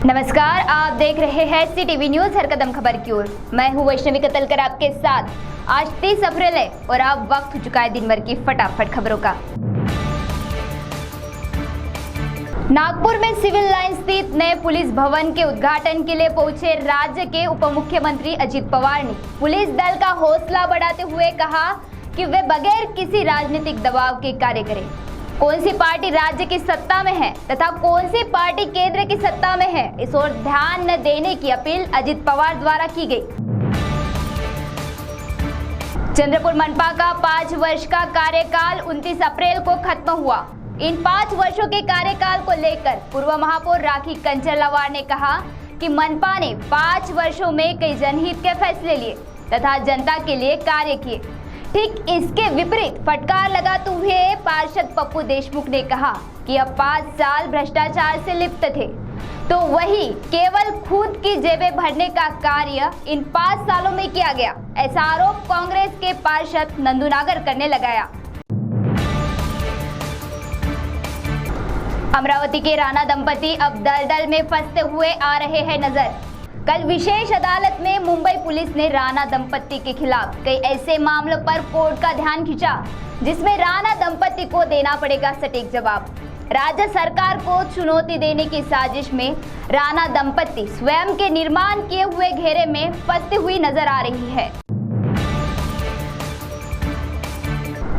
नमस्कार, आप देख रहे हैं सिटीवी न्यूज हर कदम खबर की ओर। मैं हूं वैष्णवी कतलकर आपके साथ। आज 30 अप्रैल है और अब वक्त हो चुका है दिन भर की फटाफट खबरों का। नागपुर में सिविल लाइन स्थित नए पुलिस भवन के उद्घाटन के लिए पहुंचे राज्य के उप मुख्यमंत्री अजित पवार ने पुलिस दल का हौसला बढ़ाते हुए कहा कि वे बगैर किसी राजनीतिक दबाव के कार्य करें। कौन सी पार्टी राज्य की सत्ता में है तथा कौन सी पार्टी केंद्र की सत्ता में है, इस ओर ध्यान न देने की अपील अजित पवार द्वारा की गई। चंद्रपुर मनपा का 5 वर्ष का कार्यकाल 29 अप्रैल को खत्म हुआ। इन 5 वर्षों के कार्यकाल को लेकर पूर्व महापौर राखी कंचरलावार ने कहा कि मनपा ने 5 वर्षों में कई जनहित के फैसले लिए तथा जनता के लिए कार्य किए। ठीक इसके विपरीत फटकार लगाते हुए पार्षद पप्पू देशमुख ने कहा कि अब 5 साल भ्रष्टाचार से लिप्त थे, तो वही केवल खुद की जेबें भरने का कार्य इन 5 सालों में किया गया। ऐसा आरोप कांग्रेस के पार्षद नंदू नागर करने लगाया। अमरावती के राणा दंपति अब दलदल में फंसते हुए आ रहे हैं नजर। कल विशेष अदालत में मुंबई पुलिस ने राणा दंपति के खिलाफ कई ऐसे मामलों पर कोर्ट का ध्यान खींचा जिसमें राणा दंपति को देना पड़ेगा सटीक जवाब। राज्य सरकार को चुनौती देने की साजिश में राणा दंपति स्वयं के निर्माण किए हुए घेरे में फंसती हुई नजर आ रही है।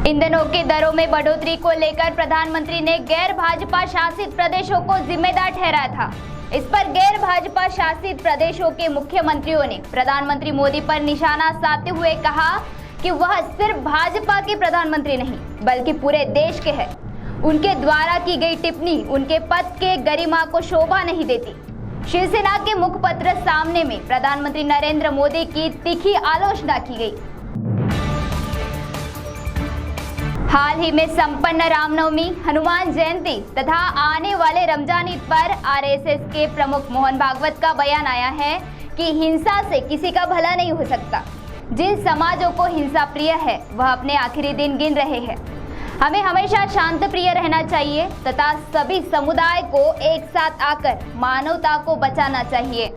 ईंधनों की दरों में बढ़ोतरी को लेकर प्रधानमंत्री ने गैर भाजपा शासित प्रदेशों को जिम्मेदार ठहराया था। इस पर गैर भाजपा शासित प्रदेशों के मुख्यमंत्रियों ने प्रधानमंत्री मोदी पर निशाना साधते हुए कहा कि वह सिर्फ भाजपा के प्रधानमंत्री नहीं बल्कि पूरे देश के हैं। उनके द्वारा की गई टिप्पणी उनके पद के गरिमा को शोभा नहीं देती। शिवसेना के मुखपत्र सामने में प्रधानमंत्री नरेंद्र मोदी की तीखी आलोचना की गई। हाल ही में संपन्न रामनवमी, हनुमान जयंती तथा आने वाले रमजान ईद पर आरएसएस के प्रमुख मोहन भागवत का बयान आया है कि हिंसा से किसी का भला नहीं हो सकता। जिन समाजों को हिंसा प्रिय है वह अपने आखिरी दिन गिन रहे हैं। हमें हमेशा शांत प्रिय रहना चाहिए तथा सभी समुदाय को एक साथ आकर मानवता को बचाना चाहिए।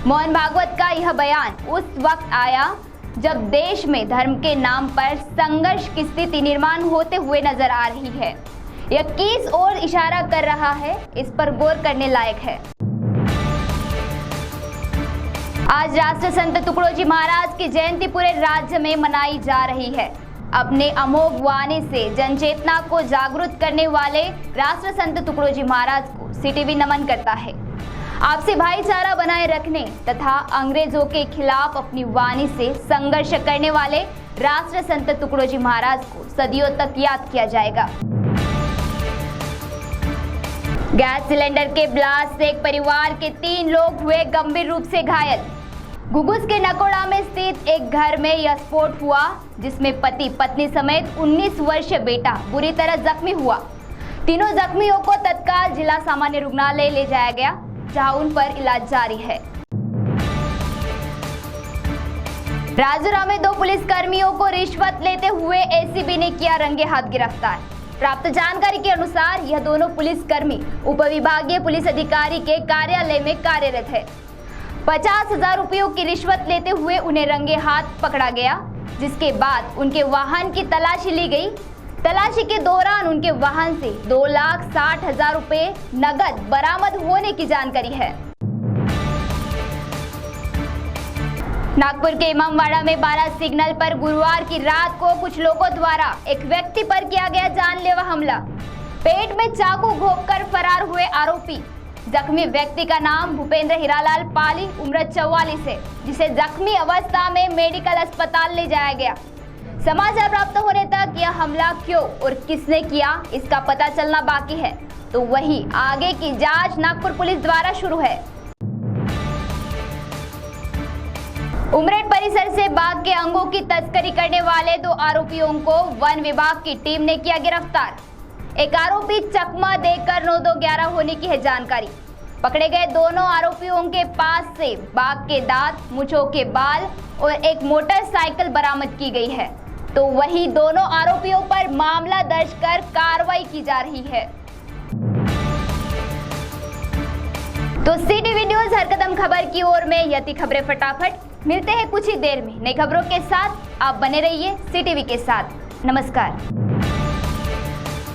मोहन भागवत का यह बयान उस वक्त आया जब देश में धर्म के नाम पर संघर्ष की स्थिति निर्माण होते हुए नजर आ रही है। यह किस ओर इशारा कर रहा है, इस पर गौर करने लायक है। आज राष्ट्र संत तुकडोजी महाराज की जयंती पूरे राज्य में मनाई जा रही है। अपने अमोघ वाणी से जनचेतना को जागरूक करने वाले राष्ट्र संत तुकडोजी महाराज को सीटीवी नमन करता है। आपसी भाईचारा बनाए रखने तथा अंग्रेजों के खिलाफ अपनी वाणी से संघर्ष करने वाले राष्ट्र संत तुकडोजी महाराज को सदियों तक याद किया जाएगा। गैस सिलेंडर के ब्लास्ट से एक परिवार के 3 लोग हुए गंभीर रूप से घायल। घुघुस के नकोड़ा में स्थित एक घर में यह स्फोट हुआ जिसमें पति पत्नी समेत 19 वर्षीय बेटा बुरी तरह जख्मी हुआ। तीनों जख्मियों को तत्काल जिला सामान्य रुग्णालय ले जाया गया जहां उन पर इलाज जारी है। राजूरा में 2 पुलिस कर्मियों को रिश्वत लेते हुए एसीबी ने किया रंगे हाथ गिरफ्तार। प्राप्त जानकारी के अनुसार यह दोनों पुलिसकर्मी उपविभागीय पुलिस अधिकारी के कार्यालय में कार्यरत है। 50,000 रुपयों की रिश्वत लेते हुए उन्हें रंगे हाथ पकड़ा गया, जिसके बाद उनके वाहन की तलाशी ली गई। तलाशी के दौरान उनके वाहन से 2,60,000 रुपए नगद बरामद होने की जानकारी है। नागपुर के इमामवाड़ा में 12 सिग्नल पर गुरुवार की रात को कुछ लोगों द्वारा एक व्यक्ति पर किया गया जानलेवा हमला। पेट में चाकू घोंपकर फरार हुए आरोपी। जख्मी व्यक्ति का नाम भूपेंद्र हीरालाल पाली, उम्र 44 है, जिसे जख्मी अवस्था में मेडिकल अस्पताल ले जाया गया। समाचार प्राप्त होने तक यह हमला क्यों और किसने किया इसका पता चलना बाकी है, तो वही आगे की जांच नागपुर पुलिस द्वारा शुरू है। उमरेड परिसर से बाघ के अंगों की तस्करी करने वाले 2 आरोपियों को वन विभाग की टीम ने किया गिरफ्तार। एक आरोपी चकमा देकर 9211 होने की है जानकारी। पकड़े गए दोनों आरोपियों के पास से बाघ के दांत, मूंछों के बाल और एक मोटरसाइकिल बरामद की गई है, तो वही दोनों आरोपियों पर मामला दर्ज कर कार्रवाई की जा रही है। तो सीटीवी न्यूज हर कदम खबर की ओर में यह थी खबरें फटाफट। मिलते हैं कुछ ही देर में नई खबरों के साथ। आप बने रहिए सीटीवी के साथ। नमस्कार।